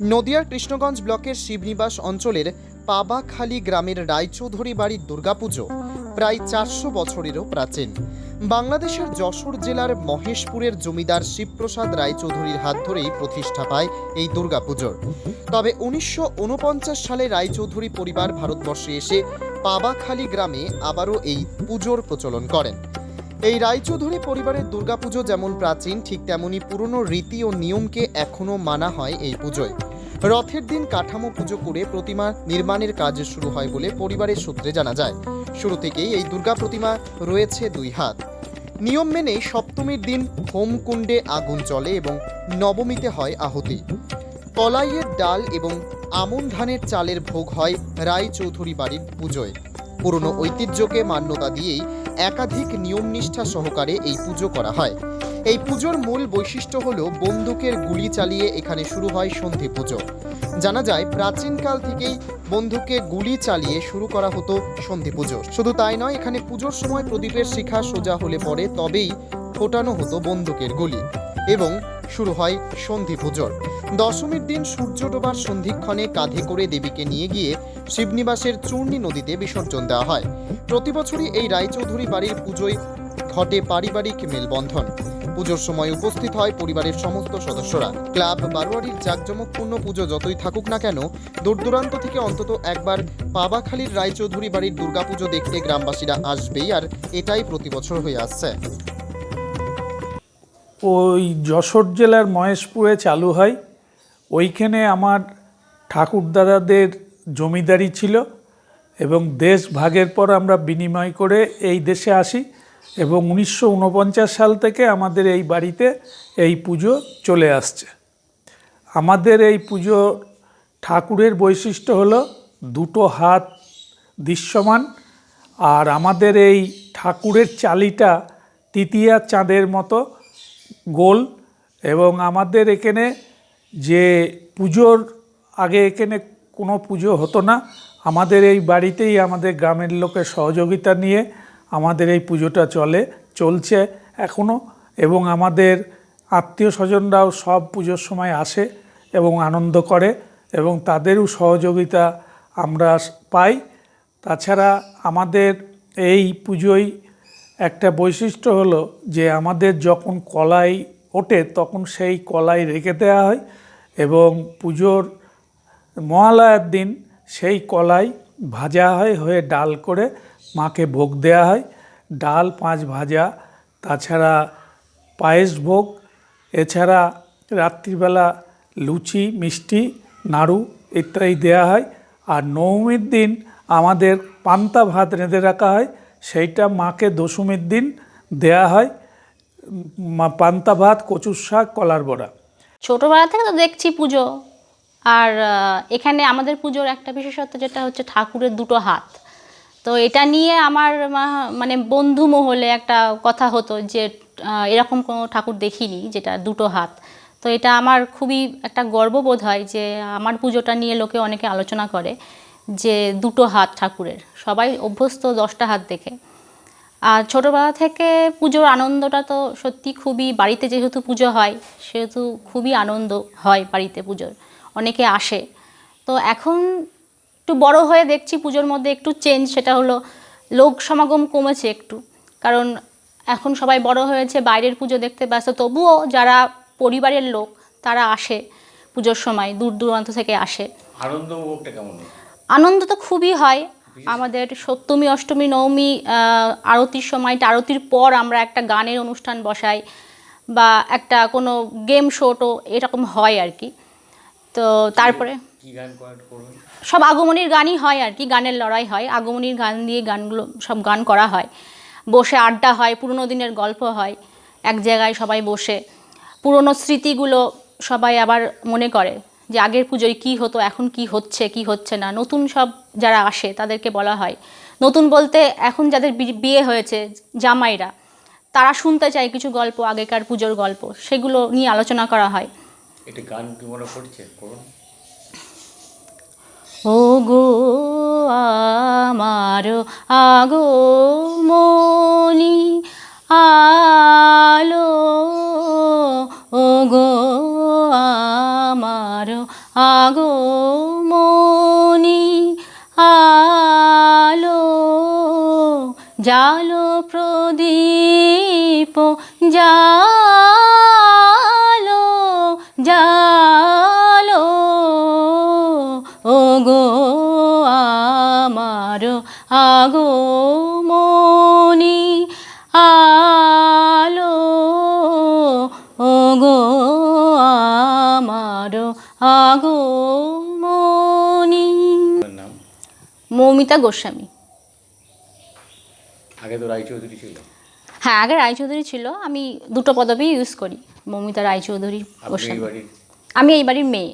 নদিয়ার কৃষ্ণগঞ্জ ব্লকের শিবনিবাস অঞ্চলের পাবাখালী গ্রামের রায়চৌধুরী বাড়ির দুর্গাপুজো প্রায় 400 বছরেরও প্রাচীন। বাংলাদেশের যশোর জেলার মহেশপুরের জমিদার শিবপ্রসাদ রায়চৌধুরীর হাত ধরেই প্রতিষ্ঠা পায় এই দুর্গাপুজোর। তবে 1949 সালে রায়চৌধুরী পরিবার ভারতবর্ষে এসে পাবাখালী গ্রামে আবারও এই পুজোর প্রচলন করেন। এই রায়চৌধুরী পরিবারের দুর্গাপুজো যেমন প্রাচীন, ঠিক তেমনি পুরনো রীতি ও নিয়মকে এখনও মানা হয় এই পুজোয়। রথের দিন কাঠামো পুজো করে প্রতিমা নির্মাণের কাজ শুরু হয় বলে পরিবারের সূত্রে জানা যায়। শুরু থেকেই এই দুর্গা প্রতিমা রয়েছে 2 হাত। নিয়ম মেনে সপ্তমীর দিন হোমকুণ্ডে আগুন জ্বলে এবং নবমীতে হয় আহুতি। কলাইয়ের ডাল এবং আমন ধানের চালের ভোগ হয় রায়চৌধুরী বাড়ির পুজোয়। পুরনো ঐতিহ্যকে মান্যতা দিয়েই একাধিক নিয়মনিষ্ঠা সহকারে এই পুজো করা হয়। এই পুজোর মূল বৈশিষ্ট্য হল বন্দুকের গুলি চালিয়ে এখানে শুরু হয় সন্ধি পুজো। জানা যায় প্রাচীনকাল থেকেই বন্দুকে গুলি চালিয়ে শুরু করা হতো সন্ধি পুজো। শুধু তাই নয়, এখানে পুজোর সময় প্রদীপের শিখা সোজা হলে পরে তবেই ফোটানো হতো বন্দুকের গুলি এবং শুরু হয় সন্ধি পুজোর। দশমীর দিন সূর্য ডোবার সন্ধিক্ষণে কাঁধে করে দেবীকে নিয়ে গিয়ে শিবনিবাসের চূর্ণী নদীতে বিসর্জন দেওয়া হয়। প্রতি বছরই এই রায়চৌধুরী বাড়ির পুজোয় ঘটে পারিবারিক মেলবন্ধন। পুজোর সময় উপস্থিত হয় পরিবারের সমস্ত সদস্যরা। ক্লাব বারোয়ারির জাঁকজমকপূর্ণ পুজো যতই থাকুক না কেন, দূর দূরান্ত থেকে অন্তত একবার পাবাখালীর রায়চৌধুরী বাড়ির দুর্গাপুজো দেখতে গ্রামবাসীরা আসবেই, আর এটাই প্রতি বছর হয়ে আসছে। ওই যশোর জেলার মহেশপুরে চালু হয়। ওইখানে আমার ঠাকুরদাদাদের জমিদারি ছিল এবং দেশ ভাগের পর আমরা বিনিময় করে এই দেশে আসি এবং 1949 সাল থেকে আমাদের এই বাড়িতে এই পুজো চলে আসছে। আমাদের এই পুজো ঠাকুরের বৈশিষ্ট্য হলো 2 হাত দৃশ্যমান, আর আমাদের এই ঠাকুরের চালিটা তৃতীয়া চাঁদের মতো গোল। এবং আমাদের এখানে যে পুজোর আগে এখানে কোনো পুজো হতো না। আমাদের এই বাড়িতেই আমাদের গ্রামের লোকের সহযোগিতা নিয়ে আমাদের এই পুজোটা চলছে এখনও। এবং আমাদের আত্মীয় স্বজনরাও সব পুজোর সময় আসে এবং আনন্দ করে এবং তাদেরও সহযোগিতা আমরা পাই। তাছাড়া আমাদের এই পুজোয় একটা বৈশিষ্ট্য হলো যে আমাদের যখন কলাই ওঠে তখন সেই কলাই রেখে দেওয়া হয় এবং পুজোর মহালয়ার দিন সেই কলাই ভাজা হয়ে ডাল করে মাকে ভোগ দেওয়া হয়। ডাল 5 ভাজা, তাছাড়া পায়েস ভোগ, এছাড়া রাত্রিবেলা লুচি, মিষ্টি, নাড়ু ইত্যাদি দেওয়া হয়। আর নবমীর দিন আমাদের পান্তা ভাত রেঁধে রাখা হয়, সেইটা মাকে দশমীর দিন দেয়া হয়। পান্তা ভাত, কচুর শাক, কলার বড়া। ছোটোবেলা থেকে তো দেখছি পুজো। আর এখানে আমাদের পুজোর একটা বিশেষত্ব যেটা হচ্ছে ঠাকুরের 2 হাত। তো এটা নিয়ে আমার মানে বন্ধু মহলে একটা কথা হতো যে এরকম কোনো ঠাকুর দেখিনি যেটা 2 হাত। তো এটা আমার খুবই একটা গর্ববোধ হয় যে আমার পুজোটা নিয়ে লোকে অনেকে আলোচনা করে যে 2 হাত ঠাকুরের। সবাই অভ্যস্ত 10টা হাত দেখে। আর ছোটোবেলা থেকে পুজোর আনন্দটা তো সত্যি খুবই, বাড়িতে যেহেতু পুজো হয় সেহেতু খুবই আনন্দ হয় বাড়িতে পুজোর, অনেকে আসে। তো এখন একটু বড় হয়ে দেখছি পুজোর মধ্যে একটু চেঞ্জ, সেটা হলো লোক সমাগম কমেছে একটু, কারণ এখন সবাই বড় হয়েছে, বাইরের পুজো দেখতে ব্যস্ত। তবুও যারা পরিবারের লোক তারা আসে পুজোর সময়, দূর দূরান্ত থেকে আসে। আনন্দ তো খুবই হয়। আমাদের সপ্তমী, অষ্টমী, নবমী আরতির সময়টা, আরতির পর আমরা একটা গানের অনুষ্ঠান বসাই বা একটা কোনো গেম শোটো এরকম হয় আর কি। তো তারপরে সব আগমনীর গানই হয় আর কি, গানের লড়াই হয়, আগমনীর গান দিয়ে গানগুলো সব গান করা হয়, বসে আড্ডা হয়, পুরনো দিনের গল্প হয়, এক জায়গায় সবাই বসে পুরনো স্মৃতিগুলো সবাই আবার মনে করে যে আগের পুজোয় কী হতো, এখন কি হচ্ছে কি হচ্ছে না। নতুন সব যারা আসে তাদেরকে বলা হয়, নতুন বলতে এখন যাদের বিয়ে হয়েছে জামাইরা, তারা শুনতে চায় কিছু গল্প, আগেকার পুজোর গল্প, সেগুলো নিয়ে আলোচনা করা হয়। এটা গান কি মনে পড়ছে? ও গো আমার আগমনী আলো, ও গো আমার আগমনী আলো জালো প্রদীপ জালো জালো ওগো আমার আগমনী আলো ওগো আমার আগমনী। আপনার নাম? মৌমিতা গোস্বামী। আগে তো রায়চৌধুরী ছিল। হ্যাঁ, আগে রায়চৌধুরী ছিল। আমি দুটো পদবি ইউজ করি, মৌমিতা রায়চৌধুরী আপনি এই গোস্বামী। বাড়ির আমি এই বাড়ির মেয়ে।